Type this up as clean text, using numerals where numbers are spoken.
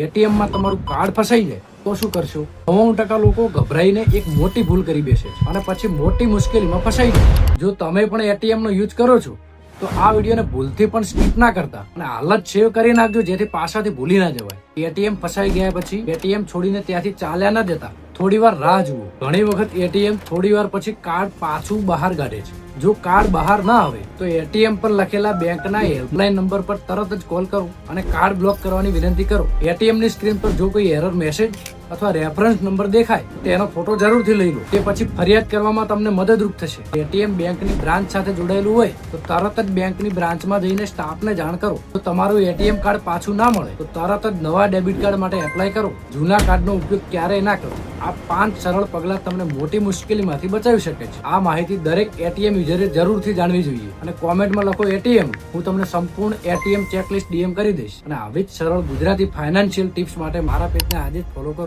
ATM માં તમારું card ફસાઈ જાય તો શું કરશો? 99% લોકો ગભરાઈને એક મોટી ભૂલ કરી બેસે છે અને પછી મોટી મુશ્કેલીમાં ફસાઈ જાય. જો તમે પણ એટીએમ નો યુઝ કરો છો તો આ વિડીયોને ભૂલથી પણ સ્કીપ ના કરતા અને હાલ જ સેવ કરી નાખજો, જેથી પાછળથી ભૂલી ના જવાય. એટીએમ ફસાઈ ગયા પછી એટીએમ છોડીને ત્યાંથી ચાલ્યા ન જતા, થોડી વાર રાહ જુઓ. ઘણી વખત એટીએમ થોડી વાર પછી કાર્ડ પાછું બહાર કાઢે છે. જો કાર્ડ બહાર ના આવે તો એટીએમ પર લખેલા બેંકના હેલ્પલાઇન નંબર પર તરત જ કોલ કરો અને કાર્ડ બ્લોક કરવાની વિનંતી કરો. એટીએમ ની સ્ક્રીન પર જો કોઈ એરર મેસેજ અથવા રેફરન્સ નંબર દેખાય તેનો ફોટો જરૂરથી લઈ લો. તે પછી ફરિયાદ કરવામાં તમને મદદરૂપ થશે. એટીએમ બેંકની બ્રાન્ચ સાથે જોડાયેલું હોય તો તરત જ બેંકની બ્રાન્ચમાં જઈને સ્ટાફને જાણ કરો. જો તમારું એટીએમ કાર્ડ પાછું ના મળે તો તરત જ નવા ડેબિટ કાર્ડ માટે એપ્લાય કરો. જૂના કાર્ડનો ઉપયોગ ક્યારેય ના કરો. આ 5 સરળ પગલાં તમને મોટી મુશ્કેલીમાંથી બચાવી શકે છે. આ માહિતી દરેક એટીએમ યુઝરે જરૂરથી જાણવી જોઈએ અને કોમેન્ટમાં લખો એટીએમ. હું તમને સંપૂર્ણ એટીએમ ચેકલિસ્ટ ડીએમ કરી દઈશ. અને આવી જ સરળ ગુજરાતી ફાઇનાન્શિયલ ટિપ્સ માટે મારા પેજને આજે જ ફોલો કરો.